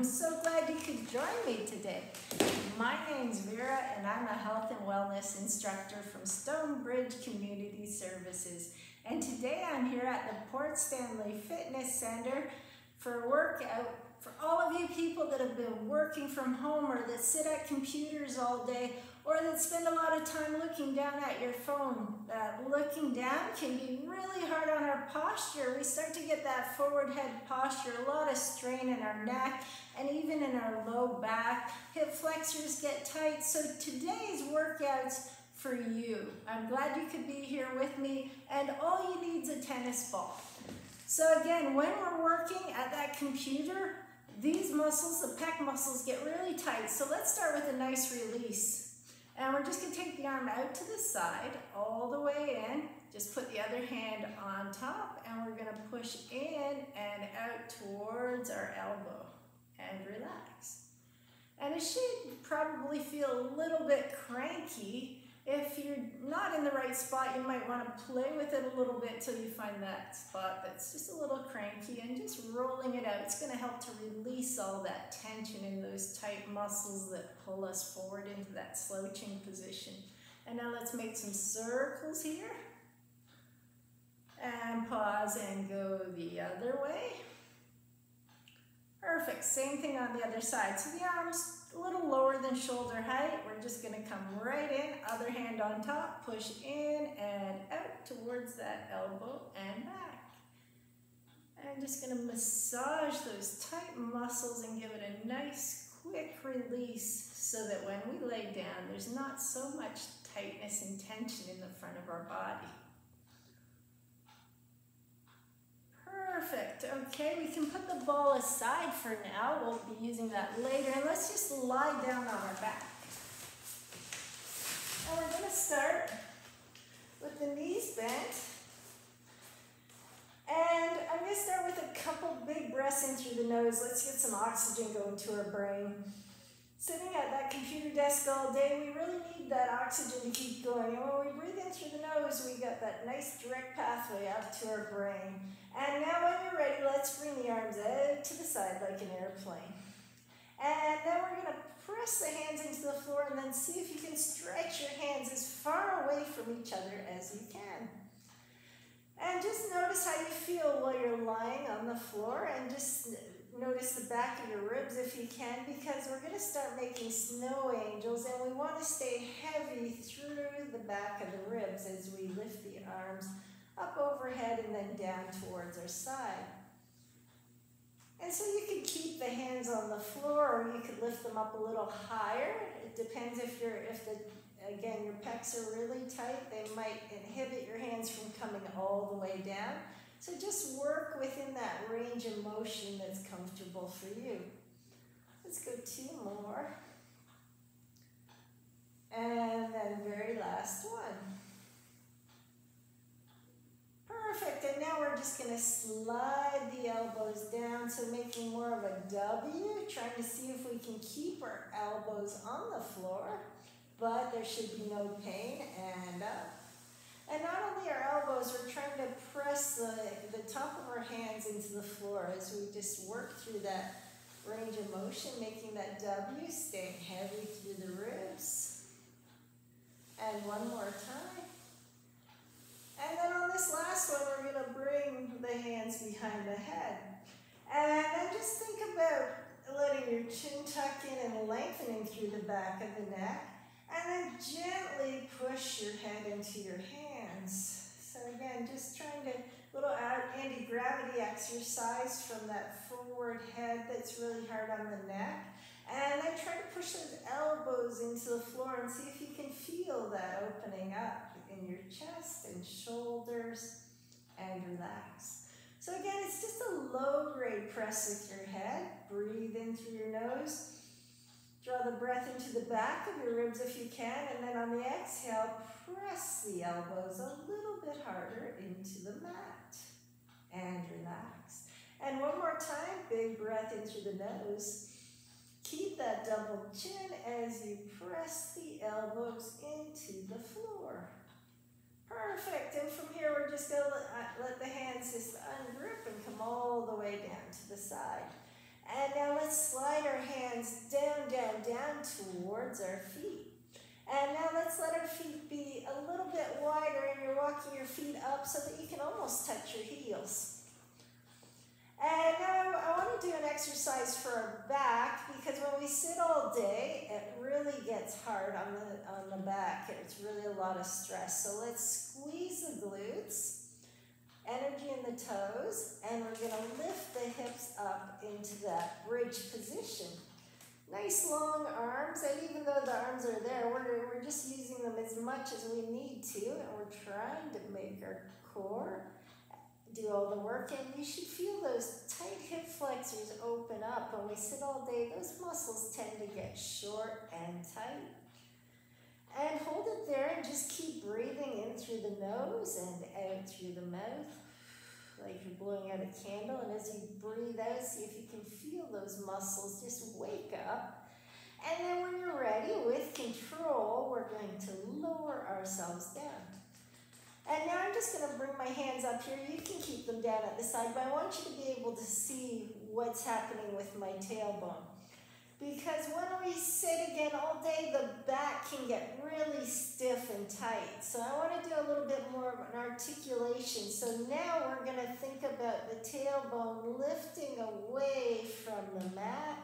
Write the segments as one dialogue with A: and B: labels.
A: I'm so glad you could join me today. My name's Vera and I'm a health and wellness instructor from Stonebridge Community Services. And today I'm here at the Port Stanley Fitness Center for a workout for all of you people that have been working from home or that sit at computers all day or that spend a lot of time looking down at your phone. Looking down can be really hard on our posture. We start to get that forward head posture, a lot of strain in our neck and even in our low back. Hip flexors get tight. So today's workout's for you. I'm glad you could be here with me, and all you need is a tennis ball. So again, when we're working at that computer, these muscles, the pec muscles, get really tight. So let's start with a nice release. And we're just going to take the arm out to the side, all the way in. Just put the other hand on top, and we're going to push in and out towards our elbow. And relax. And it should probably feel a little bit cranky. If you're not in the right spot, you might want to play with it a little bit till you find that spot that's just a little cranky, and just rolling it out. It's going to help to release all that tension in those tight muscles that pull us forward into that slouching position. And now let's make some circles here. And pause and go the other way. Perfect. Same thing on the other side. So the arms a little lower than shoulder height. We're just going to come right in, other hand on top, push in and out towards that elbow and back. And I'm just going to massage those tight muscles and give it a nice quick release so that when we lay down, there's not so much tightness and tension in the front of our body. Perfect. Okay, we can put the ball aside for now. We'll be using that later. And let's just lie down on our back. And we're going to start with the knees bent. And I'm going to start with a couple big breaths in through the nose. Let's get some oxygen going to our brain. Sitting at that computer desk all day, we really need that oxygen to keep going. And when we breathe in through the nose, we got that nice direct pathway up to our brain. And now when you're ready, let's bring the arms out to the side like an airplane. And then we're going to press the hands into the floor and then see if you can stretch your hands as far away from each other as you can. And just notice how you feel while you're lying on the floor, and just notice the back of your ribs if you can, because we're going to start making snow angels, and we want to stay heavy through the back of the ribs as we lift the arms up overhead and then down towards our side. And so you could keep the hands on the floor, or you could lift them up a little higher. It depends again, your pecs are really tight. They might inhibit your hands from coming all the way down. So just work within that range of motion that's comfortable for you. Let's go 2 more. And then very last one. Perfect, and now we're just going to slide the elbows down, so making more of a W, trying to see if we can keep our elbows on the floor, but there should be no pain, and up. And not only our elbows, we're trying to press the top of our hands into the floor as we just work through that range of motion, making that W, staying heavy through the ribs. And one more time. And then on this last one, we're going to bring the hands behind the head. And then just think about letting your chin tuck in and lengthening through the back of the neck. And then gently push your head into your hands. So again, just trying to, little anti-gravity exercise from that forward head that's really hard on the neck. And then try to push those elbows into the floor and see if you can feel that opening up in your chest and shoulders, and relax. So again, it's just a low-grade press with your head. Breathe in through your nose. Draw the breath into the back of your ribs if you can, and then on the exhale, press the elbows a little bit harder into the mat. And relax. And one more time, big breath in through the nose. Keep that double chin as you press the elbows into the floor. Perfect, and from here we're just going to let the hands just ungrip and come all the way down to the side. And now let's slide our hands down, down, down towards our feet. And now let's let our feet be a little bit wider, and you're walking your feet up so that you can almost touch your heels. And now I want to do an exercise for our back, because when we sit all day, it really gets hard on the back. It's really a lot of stress. So let's squeeze the glutes, energy in the toes, and we're going to lift the hips up into that bridge position. Nice long arms, and even though the arms are there, we're just using them as much as we need to, and we're trying to make our core do all the work. And you should feel those tight hip flexors open up. When we sit all day, those muscles tend to get short and tight. And hold it there and just keep breathing in through the nose and out through the mouth, like you're blowing out a candle. And as you breathe out, see if you can feel those muscles just wake up. And then when you're ready, with control, we're going to lower ourselves down. And now I'm just going to bring my hands up here. You can keep them down at the side, but I want you to be able to see what's happening with my tailbone. Because when we sit again all day, the back can get really stiff and tight. So I want to do a little bit more of an articulation. So now we're going to think about the tailbone lifting away from the mat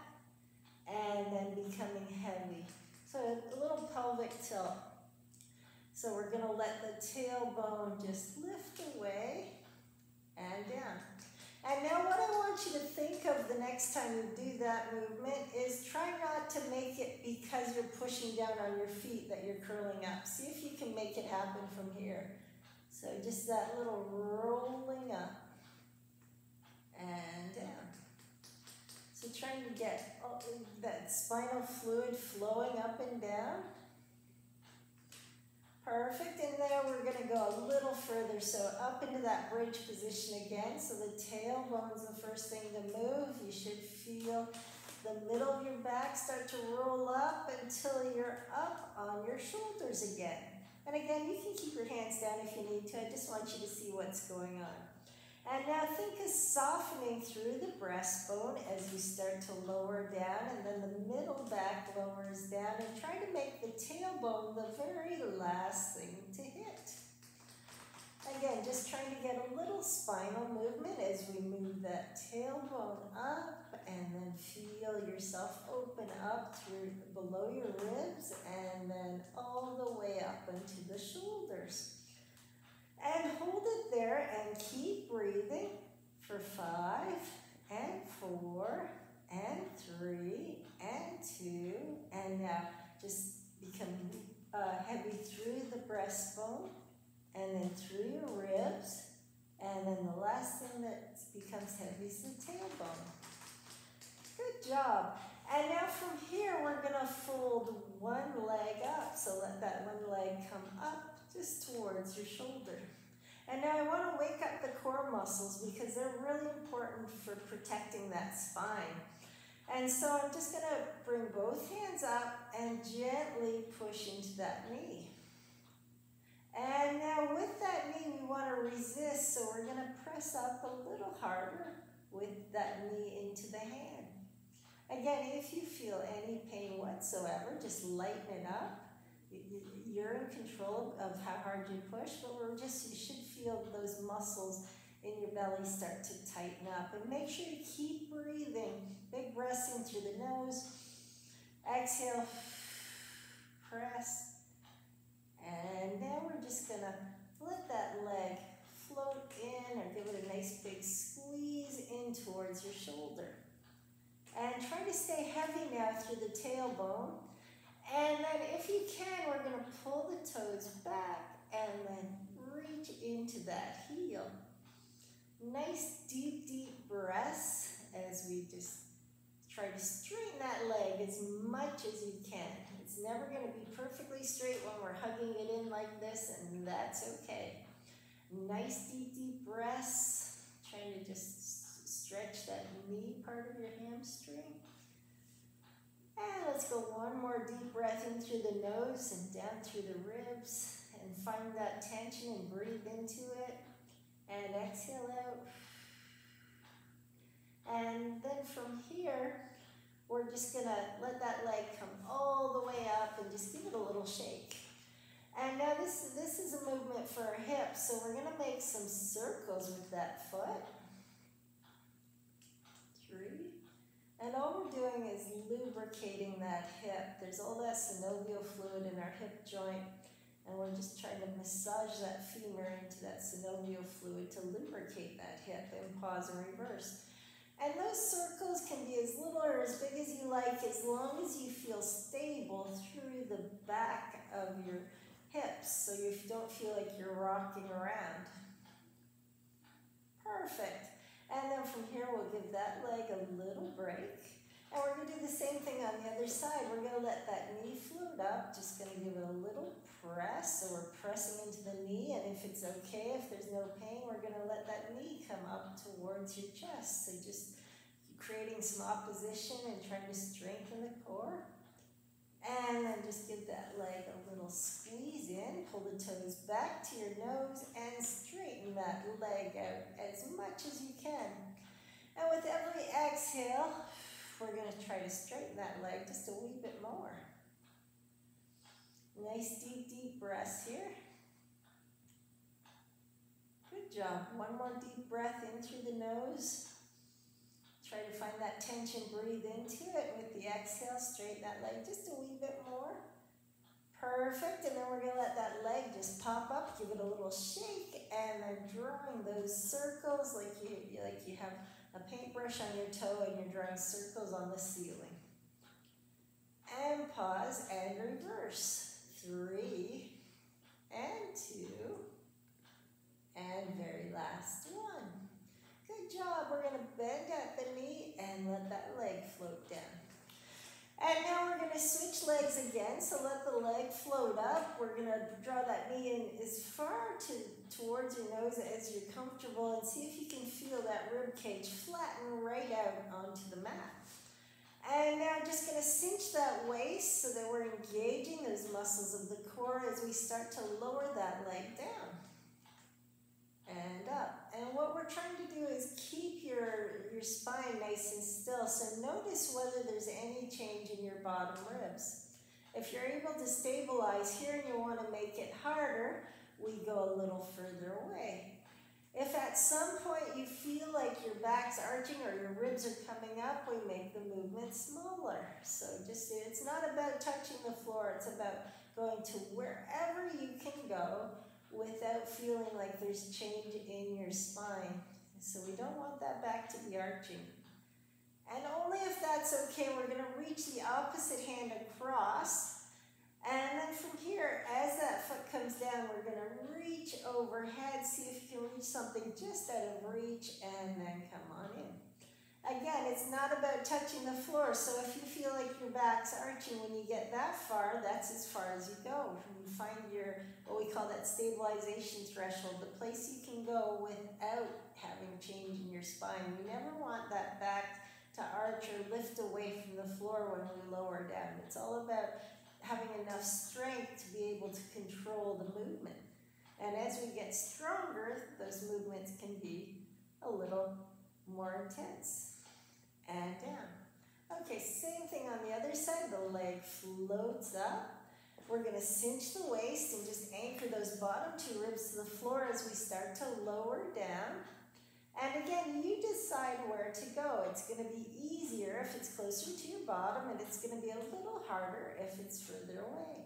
A: and then becoming heavy. So a little pelvic tilt. So we're going to let the tailbone just lift away and down. And now what I want you to think of the next time you do that movement is try not to make it because you're pushing down on your feet that you're curling up. See if you can make it happen from here. So just that little rolling up and down. So trying to get that spinal fluid flowing up and down. Perfect, and now we're going to go a little further, so up into that bridge position again. So the tailbone's the first thing to move. You should feel the middle of your back start to roll up until you're up on your shoulders again. And again, you can keep your hands down if you need to. I just want you to see what's going on. And now think of softening through the breastbone as you start to lower down, and then the middle back lowers down, and try to make the tailbone the very last thing to hit. Again, just trying to get a little spinal movement as we move that tailbone up, and then feel yourself open up through below your ribs, and then all the way up into the shoulders. And hold it there and keep breathing for 5 and 4 and 3 and 2. And now just become heavy through the breastbone and then through your ribs. And then the last thing that becomes heavy is the tailbone. Good job. And now from here, we're going to fold one leg up. So let that one leg come up just towards your shoulder. And now I want to wake up the core muscles because they're really important for protecting that spine. And so I'm just going to bring both hands up and gently push into that knee. And now with that knee, we want to resist, so we're going to press up a little harder with that knee into the hand. Again, if you feel any pain whatsoever, just lighten it up. You're in control of how hard you push, but you should feel those muscles in your belly start to tighten up. And make sure you keep breathing. Big breaths in through the nose. Exhale, press. And now we're just going to let that leg float in, or give it a nice big squeeze in towards your shoulder. And try to stay heavy now through the tailbone. And then if you can, we're going to pull the toes back and then reach into that heel. Nice deep, deep breaths as we just try to straighten that leg as much as you can. It's never going to be perfectly straight when we're hugging it in like this, and that's okay. Nice deep, deep breaths. Trying to just stretch that knee part of your hamstring. And let's go one more deep breath in through the nose and down through the ribs, and find that tension and breathe into it. And exhale out. And And then from here, we're just gonna let that leg come all the way up and just give it a little shake. And now this is a movement for our hips, so we're gonna make some circles with that foot. 3. And all we're doing is lubricating that hip. There's all that synovial fluid in our hip joint, and we're just trying to massage that femur into that synovial fluid to lubricate that hip, and pause and reverse. And those circles can be as little or as big as you like, as long as you feel stable through the back of your hips, so you don't feel like you're rocking around. Perfect. And then from here, we'll give that leg a little break. And we're going to do the same thing on the other side. We're going to let that knee float up, just going to give it a little press. So we're pressing into the knee, and if it's okay, if there's no pain, we're going to let that knee come up towards your chest. So just creating some opposition and trying to strengthen the core. And then just give that leg a little squeeze in, pull the toes back to your nose, and straighten that leg out as much as you can. And with every exhale, we're going to try to straighten that leg just a wee bit more. Nice deep breaths here. Good job. One more deep breath in through the nose. Try to find that tension, breathe into it. With the exhale, straighten that leg just a wee bit more. Perfect, and then we're going to let that leg just pop up, give it a little shake, and then drawing those circles like you have a paintbrush on your toe and you're drawing circles on the ceiling. And pause and reverse. 3, and 2, and very last one. Good job. We're going to bend at the knee and let that leg float down. And now we're going to switch legs again, so let the leg float up. We're going to draw that knee in as far towards your nose as you're comfortable, and see if you can feel that rib cage flatten right out onto the mat. And now just going to cinch that waist so that we're engaging those muscles of the core as we start to lower that leg down. And up. And what we're trying to do is keep your spine nice and still. So notice whether there's any change in your bottom ribs. If you're able to stabilize here and you want to make it harder, we go a little further away. If at some point you feel like your back's arching or your ribs are coming up, we make the movement smaller. So just, it's not about touching the floor, it's about going to wherever you can go without feeling like there's change in your spine. So we don't want that back to be arching. And only if that's okay, we're going to reach the opposite hand across. And then from here, as that foot comes down, we're going to reach overhead, see if you can reach something just out of reach, and then come on in. Again, it's not about touching the floor, so if you feel like your back's arching when you get that far, that's as far as you go. You find your, what we call that stabilization threshold, the place you can go without having change in your spine. We never want that back to arch or lift away from the floor when we lower down. It's all about having enough strength to be able to control the movement. And as we get stronger, those movements can be a little more intense. And down. Okay, same thing on the other side. The leg floats up. We're going to cinch the waist and just anchor those bottom 2 ribs to the floor as we start to lower down. And again, you decide where to go. It's going to be easier if it's closer to your bottom, and it's going to be a little harder if it's further away.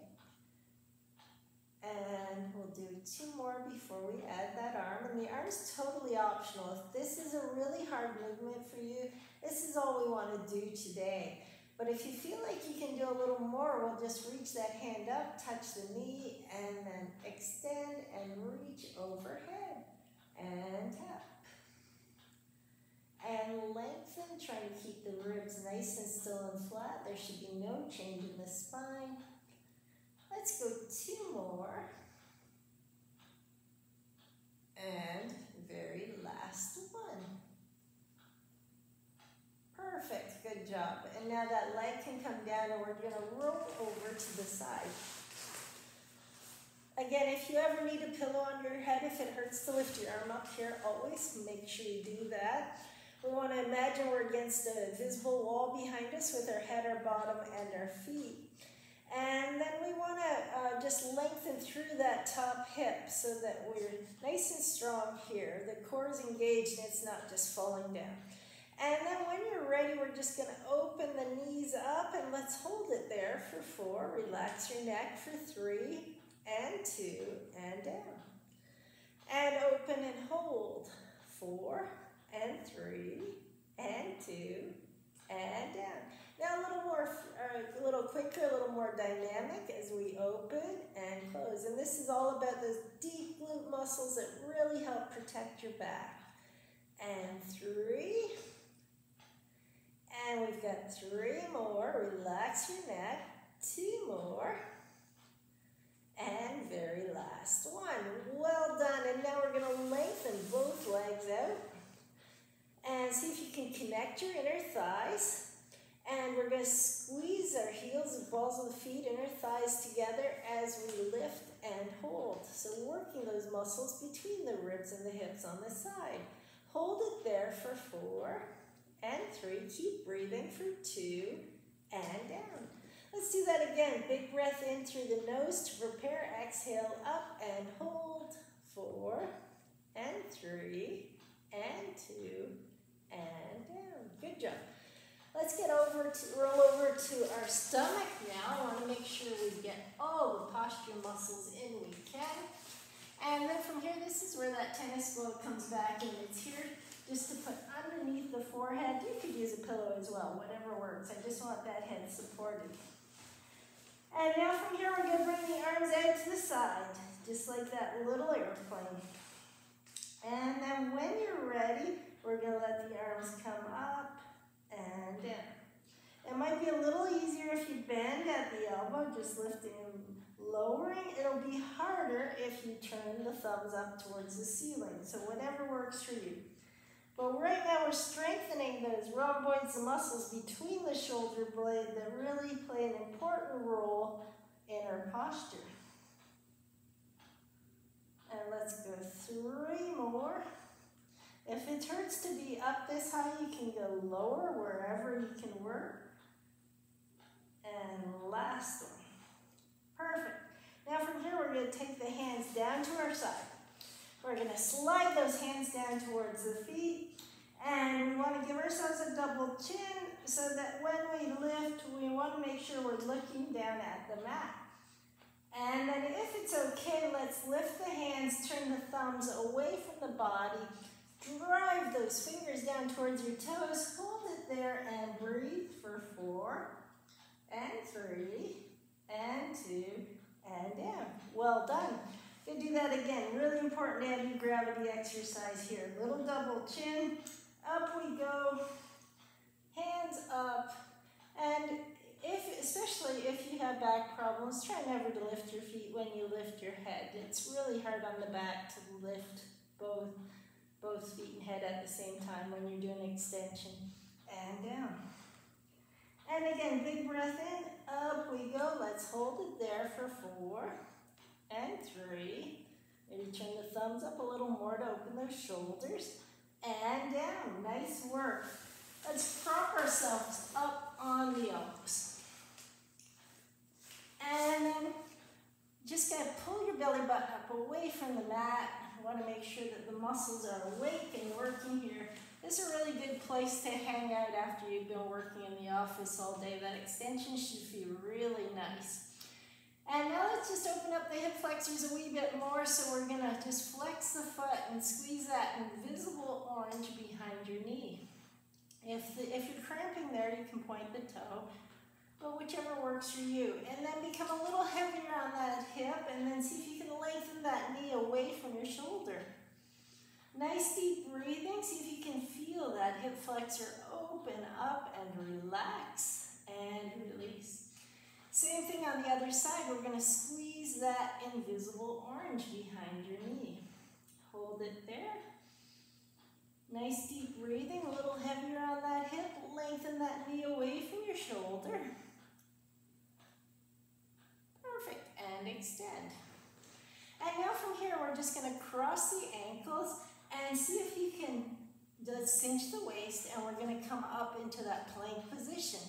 A: And we'll do 2 more before we add that arm. And the arm's totally optional. If this is a really hard movement for you, this is all we want to do today. But if you feel like you can do a little more, we'll just reach that hand up, touch the knee, and then extend and reach overhead. And tap. And lengthen, trying to keep the ribs nice and still and flat. There should be no change in the spine. Let's go 2 more. And very last one. Perfect, good job. And now that leg can come down and we're going to roll over to the side. Again, if you ever need a pillow on your head, if it hurts to lift your arm up here, always make sure you do that. We want want to imagine we're against a visible wall behind us with our head, our bottom, and our feet. And then we want to just lengthen through that top hip so that we're nice and strong here. The core is engaged and it's not just falling down. And then when you're ready, we're just going to open the knees up and let's hold it there for 4. Relax your neck for 3 and 2 and down. And open and hold 4 and 3 and 2 and down. Now a little quicker, a little more dynamic as we open and close. And this is all about those deep glute muscles that really help protect your back. And 3. And we've got 3 more. Relax your neck. 2 more. And very last one. Well done. And now we're going to lengthen both legs out. And see if you can connect your inner thighs. And we're going to squeeze our heels and balls of the feet, inner thighs together as we lift and hold. So working those muscles between the ribs and the hips on the side. Hold it there for 4 and 3. Keep breathing for 2 and down. Let's do that again. Big breath in through the nose to prepare. Exhale up and hold. 4 and 3 and 2 and down. Good job. Let's roll over to our stomach now. I want to make sure we get all the posture muscles in we can. And then from here, this is where that tennis ball comes back, and it's here just to put underneath the forehead. You could use a pillow as well, whatever works. I just want that head supported. And now from here, we're going to bring the arms out to the side, just like that little airplane. And then when you're ready, we're going to let the arms come up and down. It might be a little easier if you bend at the elbow, just lifting and lowering. It'll be harder if you turn the thumbs up towards the ceiling. So whatever works for you. But right now we're strengthening those rhomboids, the muscles between the shoulder blade that really play an important role in our posture. And let's go 3 more. If it hurts to be up this high, you can go lower wherever you can work. And last one. Perfect. Now from here, we're going to take the hands down to our side. We're going to slide those hands down towards the feet. And we want to give ourselves a double chin so that when we lift, we want to make sure we're looking down at the mat. And then if it's okay, let's lift the hands, turn the thumbs away from the body. Drive those fingers down towards your toes. Hold it there and breathe for 4 and 3 and 2 and down. Well done. We'll do that again. Really important anti-gravity exercise here. Little double chin. Up we go. Hands up. And especially if you have back problems, try never to lift your feet when you lift your head. It's really hard on the back to lift both feet and head at the same time when you're doing extension. And down. And again, big breath in. Up we go. Let's hold it there for 4 and 3. Maybe turn the thumbs up a little more to open those shoulders. And down. Nice work. Let's prop ourselves up on the elbows. And then just going to pull your belly button up away from the mat. You want to make sure that the muscles are awake and working here. This is a really good place to hang out after you've been working in the office all day. That extension should feel really nice. And now let's just open up the hip flexors a wee bit more. So we're going to just flex the foot and squeeze that invisible orange behind your knee. If you're cramping there, you can point the toe, but whichever works for you. And then become a little heavier on that hip, and then see if you can lengthen that knee away from your shoulder. Nice deep breathing. See if you can feel that hip flexor open up and relax and release. Same thing on the other side. We're going to squeeze that invisible orange behind your knee. Hold it there. Nice deep breathing, a little heavier on that hip. Lengthen that knee away from your shoulder. Perfect, and extend. And now from here, we're just going to cross the ankles and see if you can, Let's cinch the waist, and we're going to come up into that plank position.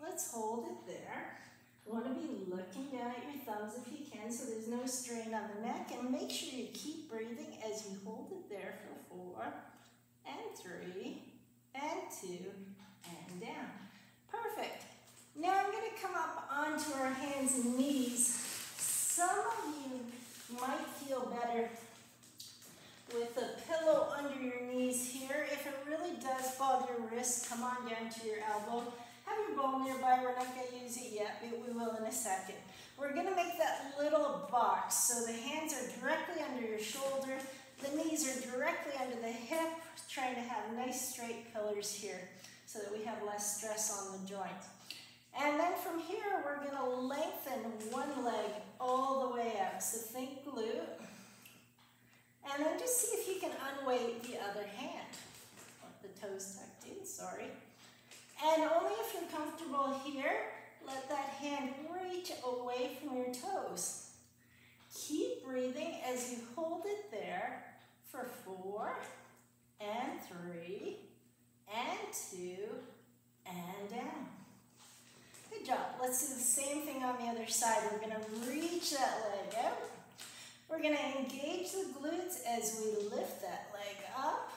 A: Let's hold it there. You want to be looking down at your thumbs if you can, so there's no strain on the neck, and make sure you keep breathing as you hold it there for 4 and 3 and 2 and down. Perfect. Now I'm going to come up onto our hands and knees. Some of you might feel better with a pillow under your knees here. If it really does bother your wrist, come on down to your elbow. Have your ball nearby. We're not going to use it yet, but we will in a second. We're going to make that little box so the hands are directly under your shoulder, the knees are directly under the hip, trying to have nice straight pillars here so that we have less stress on the joint. And then from here, we're going to lengthen one leg all the way out. So think glute. And then just see if you can unweight the other hand. Let the toes tucked in, sorry. And only if you're comfortable here, let that hand reach away from your toes. Keep breathing as you hold it there for 4 and 3 and 2 and down. Good job. Let's do the same thing on the other side. We're going to reach that leg out. We're going to engage the glutes as we lift that leg up.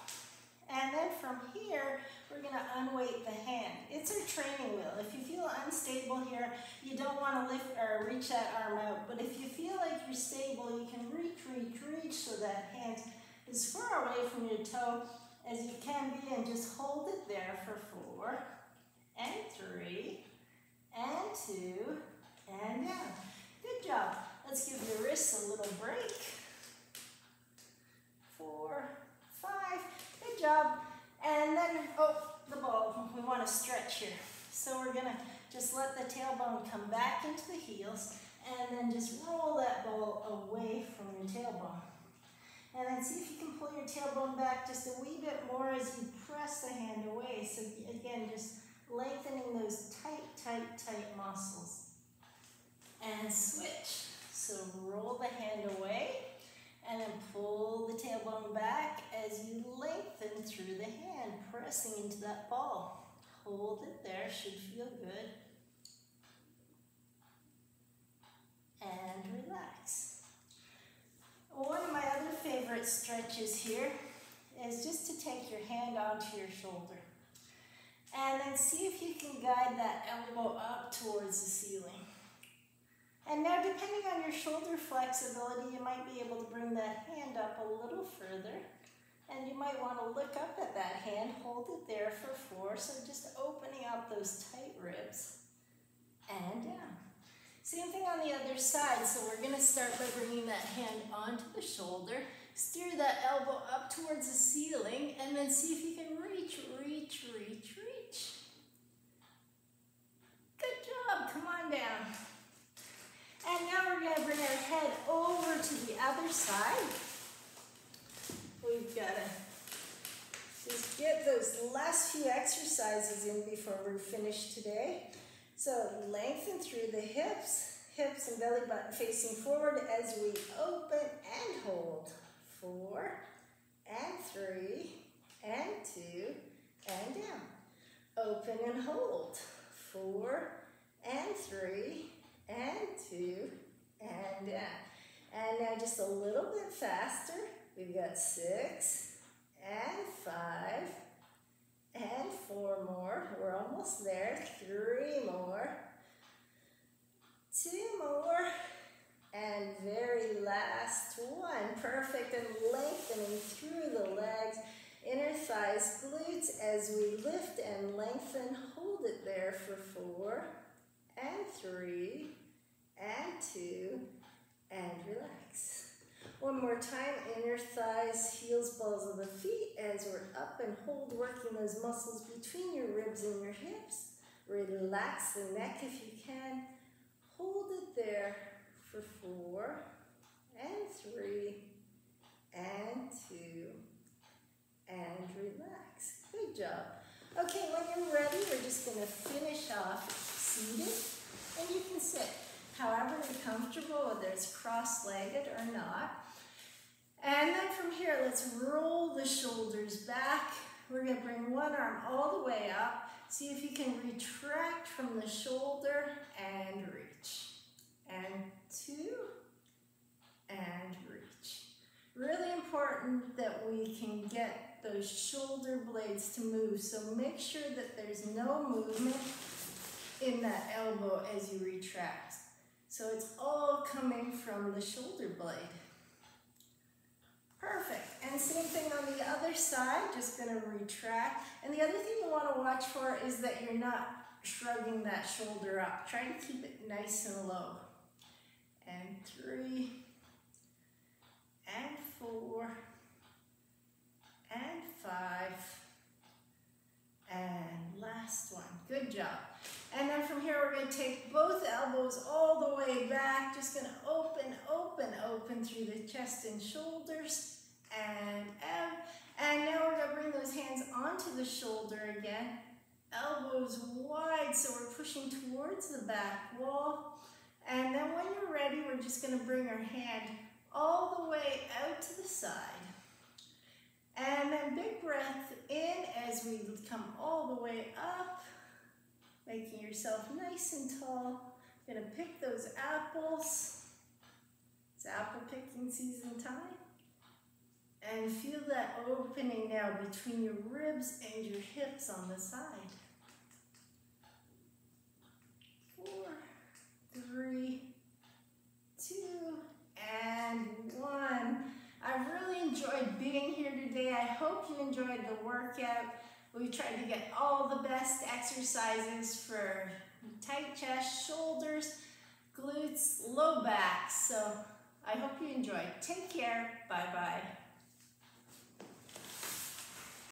A: And then from here, we're going to unweight the hand. It's our training wheel. If you feel unstable here, you don't want to lift or reach that arm out. But if you feel like you're stable, you can reach so that hand is far away from your toe as you can be, and just hold it there for 4 and 3 and 2 and down. Good job. Let's give your wrists a little break. 4, 5. Good job. And then, the ball. We want to stretch here. So we're going to just let the tailbone come back into the heels, and then just roll that ball away from your tailbone. And then see if you can pull your tailbone back just a wee bit more as you press the hand away. So again, just lengthening those tight muscles. And switch. So roll the hand away, and then pull the tailbone back as you lengthen through the hand, pressing into that ball. Hold it there, should feel good. And relax. One of my other favorite stretches here is just to take your hand onto your shoulder. And then see if you can guide that elbow up towards the ceiling. And now, depending on your shoulder flexibility, you might be able to bring that hand up a little further. And you might want to look up at that hand, hold it there for 4. So just opening up those tight ribs and down. Same thing on the other side. So we're going to start by bringing that hand onto the shoulder. Steer that elbow up towards the ceiling, and then see if you can reach. Good job. Come on down. And now we're going to bring our head over to the other side. We've got to just get those last few exercises in before we finish today. So lengthen through the hips and belly button facing forward as we open and hold. 4 and 3 and 2 and down. Open and hold. 4 and 3 and 2 and down. And now just a little bit faster. We've got 6 and 5 and 4 more. We're almost there. 3 more. 2 more. And very last one. Perfect. And lengthening through the legs, inner thighs, glutes as we lift and lengthen. Hold it there for 4 and 3 and 2 and relax. One more time, inner thighs, heels, balls of the feet as we're up and hold, working those muscles between your ribs and your hips. Relax the neck if you can. Hold it there for 4 and 3 and 2 and relax. Good job. Okay, when you're ready, we're just going to finish off seated, and you can sit however you're comfortable, whether it's cross-legged or not. And then from here, let's roll the shoulders back, We're going to bring one arm all the way up. See if you can retract from the shoulder and reach. And 2, and reach. Really important that we can get those shoulder blades to move, so make sure that there's no movement in that elbow as you retract. So it's all coming from the shoulder blade. Perfect. And same thing on the other side, just going to retract. And the other thing you want to watch for is that you're not shrugging that shoulder up. Try to keep it nice and low. And 3, and 4, and 5, and last one. Good job. And then from here, we're going to take both elbows all the way back. Just going to open, open, open through the chest and shoulders, and out. And now we're going to bring those hands onto the shoulder again. Elbows wide, so we're pushing towards the back wall. And then when you're ready, we're just going to bring our hand all the way out to the side. And then big breath in as we come all the way up, making yourself nice and tall. You're going to pick those apples. It's apple picking season time. And feel that opening now between your ribs and your hips on the side. 4, 3, 2, and 1. I've really enjoyed being here today. I hope you enjoyed the workout. We tried to get all the best exercises for tight chest, shoulders, glutes, low back. So I hope you enjoyed. Take care. Bye-bye.